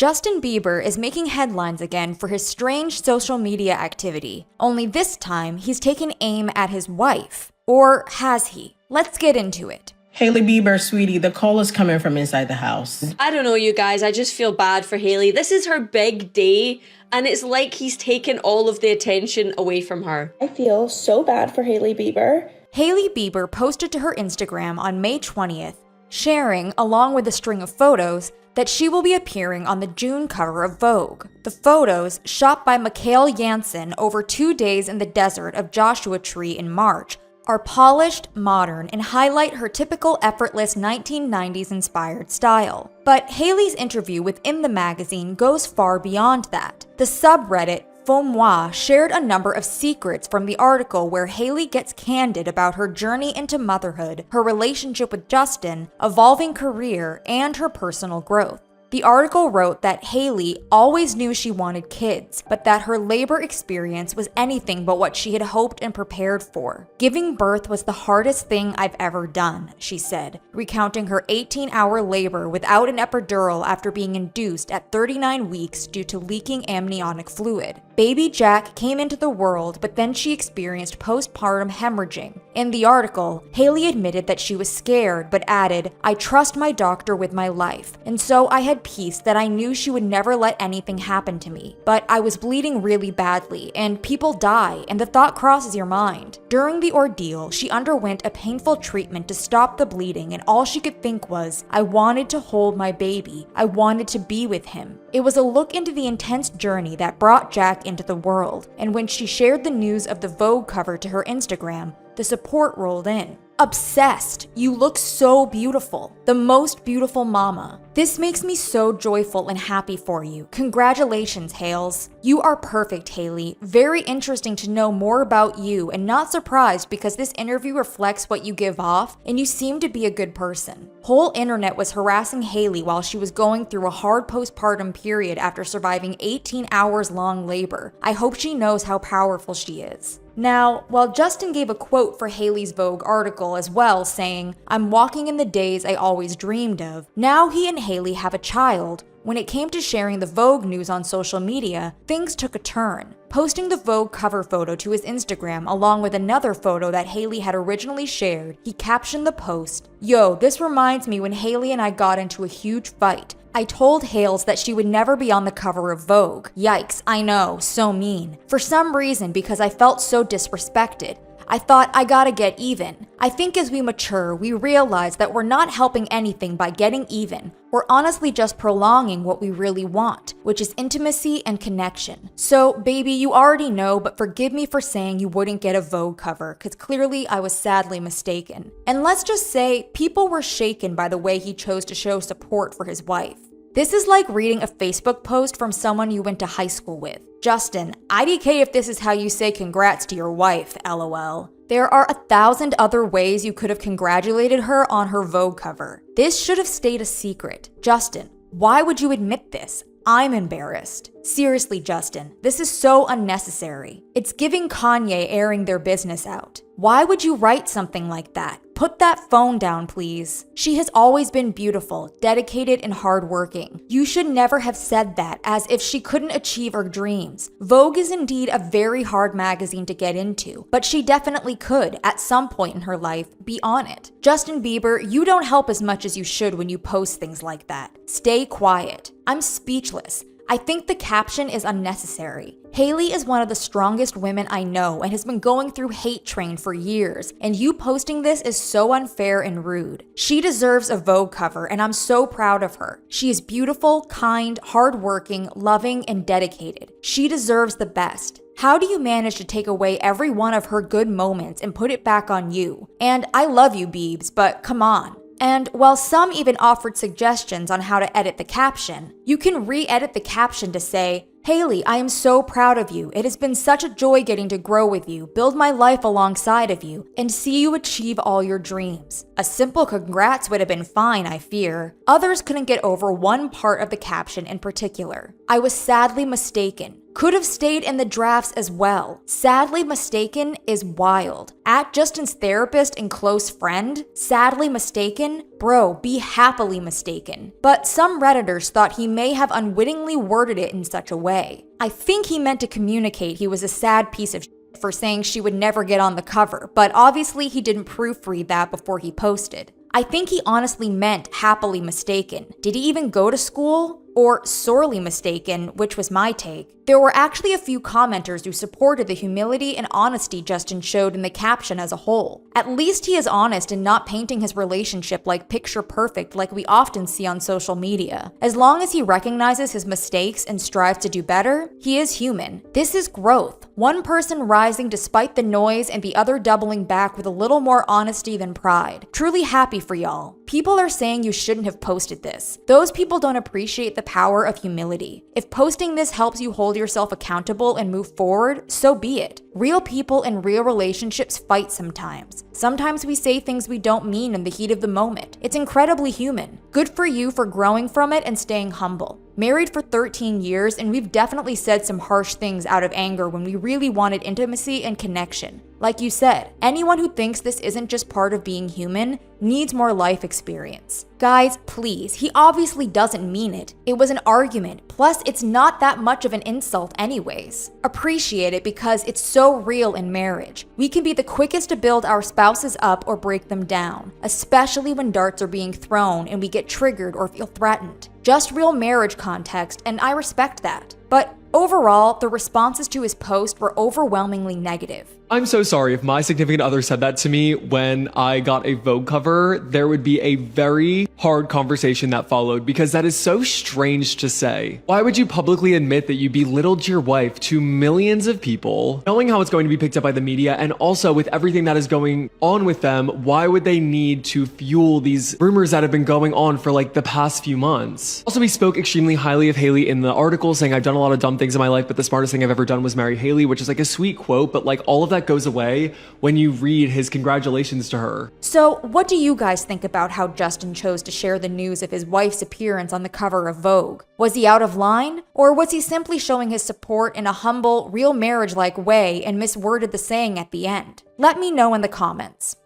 Justin Bieber is making headlines again for his strange social media activity, only this time he's taken aim at his wife. Or has he? Let's get into it. Hailey Bieber, sweetie, the call is coming from inside the house. I don't know, you guys. I just feel bad for Hailey. This is her big day, and it's like he's taken all of the attention away from her. I feel so bad for Hailey Bieber. Hailey Bieber posted to her Instagram on May 20th, sharing, along with a string of photos, that she will be appearing on the June cover of Vogue. The photos, shot by Mikhail Janssen over 2 days in the desert of Joshua Tree in March, are polished, modern, and highlight her typical effortless 1990s-inspired style. But Hailey's interview within the magazine goes far beyond that. The subreddit FauxMoi shared a number of secrets from the article where Hailey gets candid about her journey into motherhood, her relationship with Justin, evolving career, and her personal growth. The article wrote that Hailey always knew she wanted kids, but that her labor experience was anything but what she had hoped and prepared for. Giving birth was the hardest thing I've ever done, she said, recounting her 18-hour labor without an epidural after being induced at 39 weeks due to leaking amniotic fluid. Baby Jack came into the world, but then she experienced postpartum hemorrhaging. In the article, Hailey admitted that she was scared, but added, "I trust my doctor with my life, and so I had peace that I knew she would never let anything happen to me. But I was bleeding really badly, and people die, and the thought crosses your mind." During the ordeal, she underwent a painful treatment to stop the bleeding, and all she could think was, "I wanted to hold my baby. I wanted to be with him." It was a look into the intense journey that brought Jack into the world, and when she shared the news of the Vogue cover to her Instagram, the support rolled in. "Obsessed. You look so beautiful. The most beautiful mama. This makes me so joyful and happy for you. Congratulations, Hales. You are perfect, Hailey. Very interesting to know more about you, and not surprised because this interview reflects what you give off, and you seem to be a good person." Whole internet was harassing Hailey while she was going through a hard postpartum period after surviving 18 hours long labor. I hope she knows how powerful she is. Now, while Justin gave a quote for Hailey's Vogue article as well, saying, "I'm walking in the days I always dreamed of," now he and Hailey have a child. When it came to sharing the Vogue news on social media, things took a turn. Posting the Vogue cover photo to his Instagram along with another photo that Hailey had originally shared, he captioned the post, "Yo, this reminds me when Hailey and I got into a huge fight. I told Hales that she would never be on the cover of Vogue. Yikes, I know, so mean. For some reason, because I felt so disrespected. I thought I gotta get even. I think as we mature, we realize that we're not helping anything by getting even. We're honestly just prolonging what we really want, which is intimacy and connection. So, baby, you already know, but forgive me for saying you wouldn't get a Vogue cover, because clearly I was sadly mistaken." And let's just say, people were shaken by the way he chose to show support for his wife. This is like reading a Facebook post from someone you went to high school with. "Justin, IDK if this is how you say congrats to your wife, LOL. There are 1,000 other ways you could have congratulated her on her Vogue cover. This should have stayed a secret. Justin, why would you admit this? I'm embarrassed. Seriously, Justin, this is so unnecessary. It's giving Kanye airing their business out. Why would you write something like that? Put that phone down, please. She has always been beautiful, dedicated, and hardworking. You should never have said that as if she couldn't achieve her dreams. Vogue is indeed a very hard magazine to get into, but she definitely could, at some point in her life, be on it. Justin Bieber, you don't help as much as you should when you post things like that. Stay quiet. I'm speechless. I think the caption is unnecessary. Hailey is one of the strongest women I know and has been going through hate train for years, and you posting this is so unfair and rude. She deserves a Vogue cover, and I'm so proud of her. She is beautiful, kind, hardworking, loving, and dedicated. She deserves the best. How do you manage to take away every one of her good moments and put it back on you? And I love you, Biebs, but come on. And while some even offered suggestions on how to edit the caption, you can re-edit the caption to say, "Hailey, I am so proud of you. It has been such a joy getting to grow with you, build my life alongside of you, and see you achieve all your dreams." A simple congrats would have been fine, I fear. Others couldn't get over one part of the caption in particular. I was sadly mistaken. Could have stayed in the drafts as well. Sadly mistaken is wild. At Justin's therapist and close friend, sadly mistaken? Bro, be happily mistaken. But some Redditors thought he may have unwittingly worded it in such a way. I think he meant to communicate he was a sad piece of shit for saying she would never get on the cover, but obviously he didn't proofread that before he posted. I think he honestly meant happily mistaken. Did he even go to school? Or sorely mistaken, which was my take. There were actually a few commenters who supported the humility and honesty Justin showed in the caption as a whole. At least he is honest in not painting his relationship like picture perfect like we often see on social media. As long as he recognizes his mistakes and strives to do better, he is human. This is growth. One person rising despite the noise and the other doubling back with a little more honesty than pride. Truly happy for y'all. People are saying you shouldn't have posted this. Those people don't appreciate the power of humility. If posting this helps you hold yourself accountable and move forward, so be it. Real people and real relationships fight sometimes. Sometimes we say things we don't mean in the heat of the moment. It's incredibly human. Good for you for growing from it and staying humble. Married for 13 years, and we've definitely said some harsh things out of anger when we really wanted intimacy and connection. Like you said, anyone who thinks this isn't just part of being human needs more life experience. Guys, please, he obviously doesn't mean it. It was an argument, plus it's not that much of an insult anyways. Appreciate it because it's so real in marriage. We can be the quickest to build our spouses up or break them down, especially when darts are being thrown and we get triggered or feel threatened. Just real marriage context, and I respect that. But overall, the responses to his post were overwhelmingly negative. I'm so sorry if my significant other said that to me when I got a Vogue cover. There would be a very hard conversation that followed because that is so strange to say. Why would you publicly admit that you belittled your wife to millions of people, knowing how it's going to be picked up by the media, and also with everything that is going on with them, why would they need to fuel these rumors that have been going on for like the past few months? Also, he spoke extremely highly of Hailey in the article, saying, I've done a lot of dumb things in my life, but the smartest thing I've ever done was marry Hailey, which is like a sweet quote, but like all of that goes away when you read his congratulations to her. So, what do you guys think about how Justin chose to share the news of his wife's appearance on the cover of Vogue? Was he out of line? Or was he simply showing his support in a humble, real marriage-like way and misworded the saying at the end? Let me know in the comments.